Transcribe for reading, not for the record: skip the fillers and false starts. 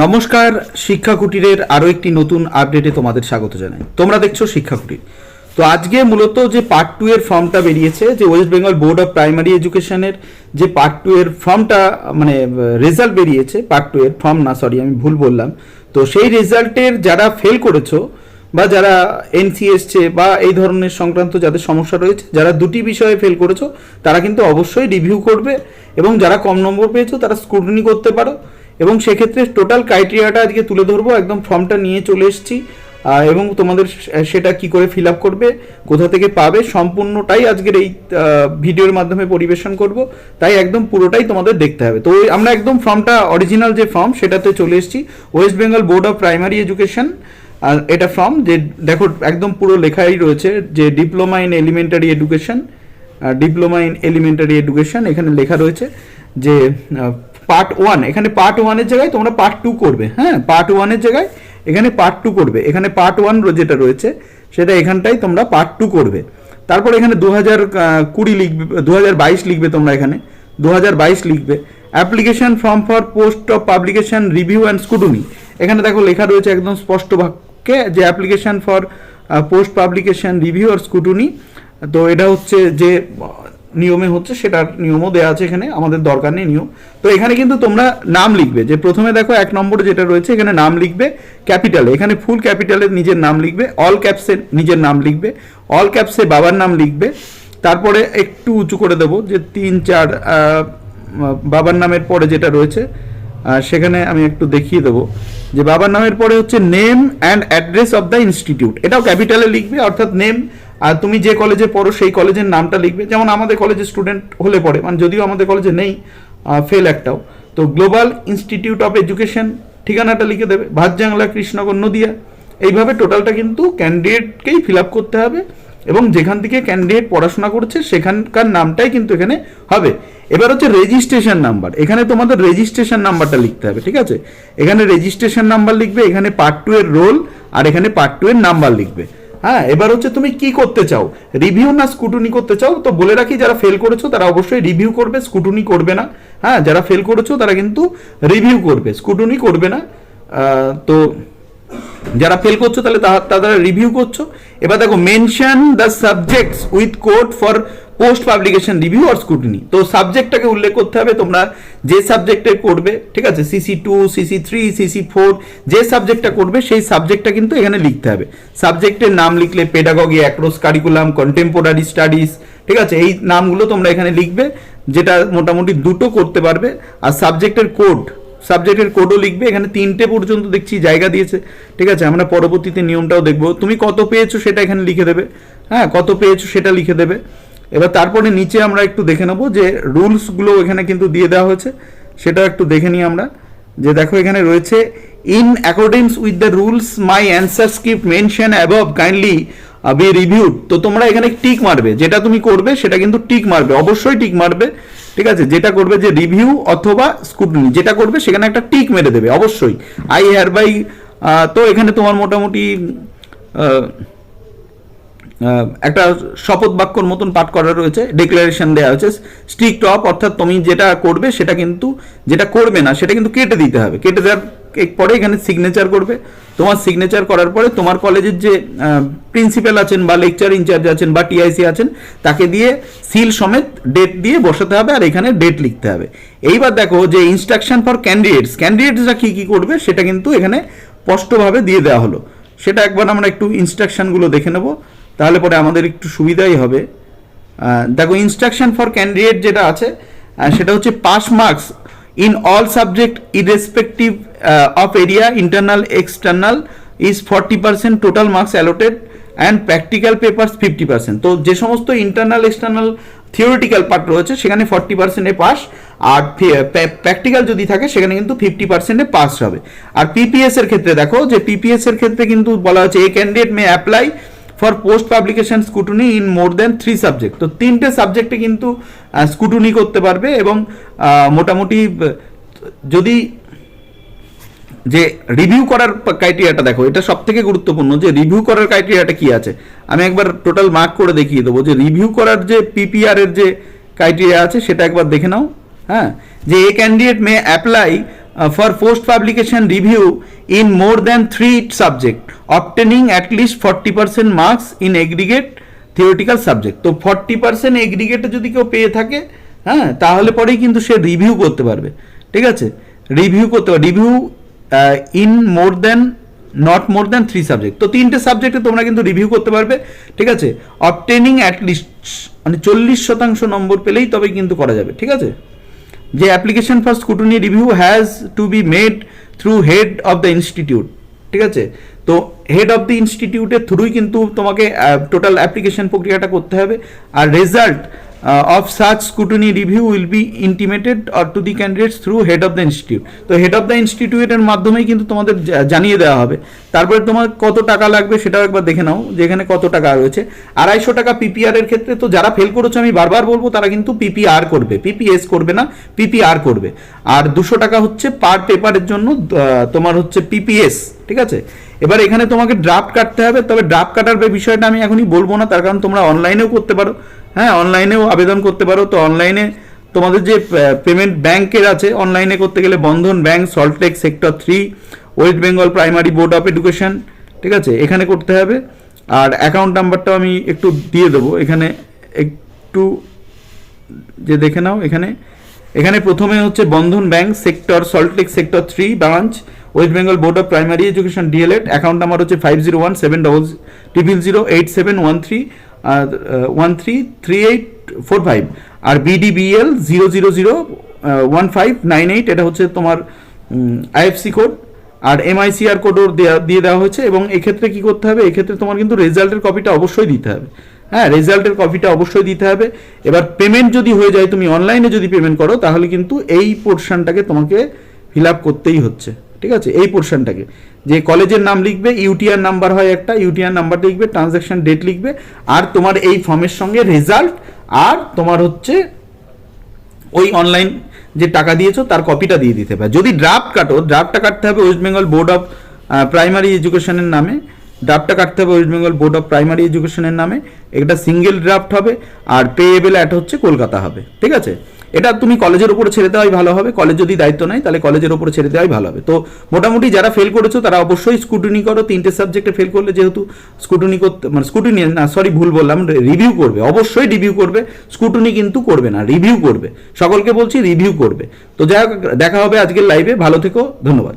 নমস্কার, শিক্ষা কুটিরের আরও একটি নতুন আপডেটে তোমাদের স্বাগত জানাই। তোমরা দেখছো শিক্ষা কুটির। তো আজকে মূলত যে পার্ট 2 এর ফর্মটা বেরিয়েছে, যে West Bengal board of primary এডুকেশনের যে পার্ট 2 এর ফর্মটা মানে রেজাল্ট বেরিয়েছে, পার্ট 2 এর ফর্ম না, সরি আমি ভুল বললাম। তো সেই রেজাল্টের যারা ফেল করেছো বা যারা এনসি এসছে বা এই ধরনের সংক্রান্ত যাদের সমস্যা রয়েছে, যারা দুটি বিষয়ে ফেল করেছো তারা কিন্তু অবশ্যই রিভিউ করবে, এবং যারা কম নম্বর পেয়েছো তারা স্ক্রুটিনি করতে পারো। এবং সেক্ষেত্রে টোটাল ক্রাইটেরিয়াটা আজকে তুলে ধরবো, একদম ফর্মটা নিয়ে চলে এসেছি, এবং তোমাদের সেটা কি করে ফিল আপ করবে, কোথা থেকে পাবে, সম্পূর্ণটাই আজকের এই ভিডিওর মাধ্যমে পরিবেশন করব। তাই একদম পুরোটাই তোমাদের দেখতে হবে। তো আমরা একদম ফর্মটা অরিজিনাল যে ফর্ম সেটাতে চলে এসেছি, West Bengal board of primary education. আর এটা ফর্ম যে দেখো একদম পুরো লেখাই রয়েছে যে diploma in elementary education, diploma in elementary education এখানে লেখা রয়েছে যে পার্ট 1, এখানে পার্ট 1-এর জায়গায় তোমরা পার্ট 2 করবে। হ্যাঁ, পার্ট 1-এর জায়গায় এখানে পার্ট 2 করবে। এখানে পার্ট 1 যেটা রয়েছে সেটা এখানটাই তোমরা পার্ট 2 করবে। তারপর এখানে 2020 লিখবে, 2022 লিখবে, তোমরা এখানে 2022 লিখবে। Application form for post of publication review and scrutiny, এখানে দেখো লেখা রয়েছে একদম স্পষ্ট বাক্যে যে application for post publication review আর স্ক্রুটিনি। তো এটা হচ্ছে যে নিয়মে হচ্ছে, সেটার নিয়মও দেওয়া আছে, এখানে আমাদের দরকার নেই নিয়ম। তো এখানে কিন্তু তোমরা নাম লিখবে, যে প্রথমে দেখো 1 নম্বরে যেটা রয়েছে এখানে নাম লিখবে ক্যাপিটালে, এখানে ফুল ক্যাপিটালে নিজের নাম লিখবে, অল ক্যাপসে নিজের নাম লিখবে, অল ক্যাপসে বাবার নাম লিখবে। তারপরে একটু উঁচু করে দেবো যে 3-4 বাবার নামের পরে যেটা রয়েছে সেখানে আমি একটু দেখিয়ে দেবো যে বাবার নামের পরে হচ্ছে name and address of the institute, এটাও ক্যাপিটালে লিখবে, অর্থাৎ নেম আর তুমি যে কলেজে পড়ো সেই কলেজের নামটা লিখবে। যেমন আমাদের কলেজে স্টুডেন্ট হলে পড়ে, মানে যদিও আমাদের কলেজে নেই, ফেল একটাও, তো গ্লোবাল ইনস্টিটিউট অফ এডুকেশন ঠিকানাটা লিখে দেবে, ভাতজাংলা, কৃষ্ণনগর, নদিয়া। এইভাবে টোটালটা কিন্তু ক্যান্ডিডেটকেই ফিল আপ করতে হবে, এবং যেখান থেকে ক্যান্ডিডেট পড়াশোনা করছে সেখানকার নামটাই কিন্তু এখানে হবে। এবার হচ্ছে রেজিস্ট্রেশন নাম্বার, এখানে তোমাদের রেজিস্ট্রেশন নাম্বারটা লিখতে হবে, ঠিক আছে? এখানে রেজিস্ট্রেশন নাম্বার লিখবে, এখানে পার্ট 2 এর রোল, আর এখানে পার্ট 2 এর নাম্বার লিখবে। হ্যাঁ, এবার হচ্ছে তুমি কি করতে চাও, রিভিউ না স্ক্রুটিনি করতে চাও? তো বলে রাখি, যারা ফেল করেছো তারা অবশ্যই রিভিউ করবে, স্ক্রুটিনি করবে না। হ্যাঁ, যারা ফেল করেছো তারা কিন্তু রিভিউ করবে, স্ক্রুটিনি করবে না। তো যারা ফেল করছো তাহলে তারা রিভিউ করছো। এবার দেখো mention the subjects with code for post publication review আর স্ক্রুটিনি। তো সাবজেক্টটাকে উল্লেখ করতে হবে, তোমরা যে সাবজেক্টে করবে, ঠিক আছে, CC2, CC3, CC4 যে সাবজেক্টটা করবে সেই সাবজেক্টটা কিন্তু এখানে লিখতে হবে। সাবজেক্টের নাম লিখলে pedagogy, across curriculum, contemporary studies, ঠিক আছে, এই নামগুলো তোমরা এখানে লিখবে, যেটা মোটামুটি দুটো করতে পারবে। আর সাবজেক্টের কোডও লিখবে, এখানে 3টে পর্যন্ত দেখছি জায়গা দিয়েছে, ঠিক আছে, আমরা পরবর্তীতে নিয়মটাও দেখবো। তুমি কত পেয়েছো সেটা এখানে লিখে দেবে, হ্যাঁ, কত পেয়েছো সেটা লিখে দেবে। এবার তারপরে নিচে আমরা একটু দেখে নেবো যে রুলসগুলো এখানে কিন্তু দিয়ে দেওয়া হয়েছে, সেটা একটু দেখে নিই আমরা। যে দেখো এখানে রয়েছে in accordance with the rules my answer script mention above kindly B reviewed. তো তোমরা এখানে টিক মারবে, যেটা তুমি করবে সেটা কিন্তু টিক মারবে, অবশ্যই টিক মারবে, ঠিক আছে? যেটা করবে যে রিভিউ অথবা স্ক্রুটিনি যেটা করবে সেখানে একটা টিক মেরে দেবে অবশ্যই, আই হেয়ার বাই। তো এখানে তোমার মোটামুটি একটা শপথ বাক্যর মতন পাঠ করা রয়েছে, ডিক্লারেশন দেওয়া হয়েছে স্ট্রিক্ট অফ, অর্থাৎ তুমি যেটা করবে সেটা কিন্তু, যেটা করবে না সেটা কিন্তু কেটে দিতে হবে। কেটে দেওয়ার পরে এখানে সিগনেচার করবে। তোমার সিগনেচার করার পরে তোমার কলেজের যে প্রিন্সিপাল আছেন বা লেকচার ইনচার্জ আছেন বা টিআইসি আছেন তাকে দিয়ে সিল সমেত ডেট দিয়ে বসাতে হবে, আর এখানে ডেট লিখতে হবে। এইবার দেখো যে ইনস্ট্রাকশন ফর ক্যান্ডিডেটসরা কি কি করবে সেটা কিন্তু এখানে স্পষ্টভাবে দিয়ে দেওয়া হলো। সেটা একবার আমরা একটু ইনস্ট্রাকশনগুলো দেখে নেব, তাহলে পরে আমাদের একটু সুবিধাই হবে। দেখো ইনস্ট্রাকশন ফর ক্যান্ডিডেট যেটা আছে সেটা হচ্ছে pass marks in all subject irrespective of area internal external is 40%, total marks allotted and practical papers 50%। তো যে সমস্ত ইন্টারনাল এক্সটার্নাল থিওরিটিক্যাল পার্ট রয়েছে সেখানে 40%-এ পাস, আর প্র্যাকটিক্যাল যদি থাকে সেখানে কিন্তু 50%-এ পাস হবে। আর পিপিএস এর ক্ষেত্রে দেখো যে পিপিএস এর ক্ষেত্রে কিন্তু বলা হচ্ছে এ candidate may apply for post publication scrutiny in more than 3 subject. তো 3টে সাবজেক্টে কিন্তু স্ক্রুটিনি করতে পারবে, এবং মোটামুটি যদি যে রিভিউ করার ক্রাইটেরিয়াটা দেখো, এটা সব থেকে গুরুত্বপূর্ণ যে রিভিউ করার ক্রাইটেরিয়াটা কি আছে। আমি একবার টোটাল মার্ক করে দেখিয়ে দেবো যে রিভিউ করার যে পিপিআর এর যে ক্রাইটেরিয়া আছে সেটা একবার দেখে নাও। হ্যাঁ, যে এ candidate may apply for post publication review in more than 3 subject obtaining at least 40% marks in aggregate theoretical subject। তো 40% এগ্রিগেটে যদি কেউ পেয়ে থাকে, হ্যাঁ, তাহলে পরেই কিন্তু সে রিভিউ করতে পারবে। ঠিক আছে, রিভিউ করতে পারবে, review in not more than 3 subject. তো 3টে সাবজেক্টে তোমরা কিন্তু রিভিউ করতে পারবে। ঠিক আছে, অবটেনিং অ্যাটলিস্ট মানে 40% নম্বর পেলেই তবেই কিন্তু করা যাবে। ঠিক আছে, যে application for scrutiny review has to be made through head of the institute. ঠিক আছে, তো হেড অফ দ্য ইনস্টিটিউটের থ্রুই কিন্তু তোমাকে টোটাল অ্যাপ্লিকেশন প্রক্রিয়াটা করতে হবে। আর result of such scrutiny review will be intimated or to the candidates through head of the institute। তো হেড অফ দ্য ইনস্টিটিউটের মাধ্যমেই কিন্তু তোমাদের জানিয়ে দেওয়া হবে। তারপরে তোমার কত টাকা লাগবে সেটাও একবার দেখে নাও, যে এখানে কত টাকা রয়েছে। 250 টাকা পিপিআর এর ক্ষেত্রে। তো যারা ফেল করেছো আমি বারবার বলবো তারা কিন্তু পিপিআর করবে, পিপিএস করবে না, পিপিআর করবে। আর 200 টাকা হচ্ছে পার পেপারের জন্য তোমার হচ্ছে পিপিএস। ঠিক আছে, এবার এখানে তোমাকে ড্রাফট কাটতে হবে। তবে ড্রাফট কাটার বিষয়টা আমি এখনই বলবো না, তার কারণ তোমরা অনলাইনেও করতে পারো। হ্যাঁ, অনলাইনেও আবেদন করতে পারো। তো অনলাইনে তোমাদের যে পেমেন্ট ব্যাংকের আছে, অনলাইনে করতে গেলে Bandhan bank, Salt Lake sector 3, West Bengal primary board of education. ঠিক আছে, এখানে করতে হবে। আর অ্যাকাউন্ট নাম্বারটাও আমি একটু দিয়ে দেবো, এখানে একটু যে দেখে নাও। এখানে প্রথমে হচ্ছে Bandhan bank sector Salt Lake sector 3 branch, West Bengal board of primary education DElEd. Account number হচ্ছে 50170087133845। আর বিডিবিএল 0001598, এটা হচ্ছে তোমার আইএফসি কোড। আর এমআইসিআর কোডও দিয়ে দেওয়া হয়েছে। এবং এক্ষেত্রে কি করতে হবে, এক্ষেত্রে তোমার কিন্তু রেজাল্টের কপিটা অবশ্যই দিতে হবে। হ্যাঁ, রেজাল্টের কপিটা অবশ্যই দিতে হবে। এবার পেমেন্ট যদি হয়ে যায়, তুমি অনলাইনে যদি পেমেন্ট করো, তাহলে কিন্তু এই পোর্শনটাকে তোমাকে ফিল আপ করতেই হচ্ছে। ঠিক আছে, এই পোর্শনটাকে, যে কলেজের নাম লিখবে, ইউটিআর নাম্বার হয় একটা, ইউটিআর নাম্বার লিখবে, ট্রানজ্যাকশন ডেট লিখবে, আর তোমার এই ফর্মের সঙ্গে রেজাল্ট আর তোমার হচ্ছে ওই অনলাইন যে টাকা দিয়েছো তার কপিটা দিয়ে দিতে হবে। যদি ড্রাফট কাটো, ড্রাফটটা কাটতে হবে West Bengal board of primary এডুকেশনের নামে। ড্রাফটটা কাটতে হবে West Bengal board of primary এডুকেশনের নামে। এটা সিঙ্গেল ড্রাফট হবে। আর পেয়েবল অ্যাট হচ্ছে কলকাতা হবে। ঠিক আছে, এটা তুমি কলেজের উপরে ছেড়ে দেওয়াই ভালো হবে। কলেজ যদি দায়িত্ব নেয় তাহলে কলেজের উপরে ছেড়ে দেওয়াই ভালো হবে। তো মোটামুটি যারা ফেল করেছো তারা অবশ্যই স্কুটনি করো। 3টে সাবজেক্টে ফেল করলে যেহেতু স্কুটনি করতে, মানে স্কুটনি না, সরি ভুল বললাম, রিভিউ করবে, অবশ্যই রিভিউ করবে। স্কুটনি কিন্তু করবে না, রিভিউ করবে। সকলকে বলছি রিভিউ করবে। তো যাই হোক, দেখা হবে আজকের লাইভে। ভালো থেকো, ধন্যবাদ।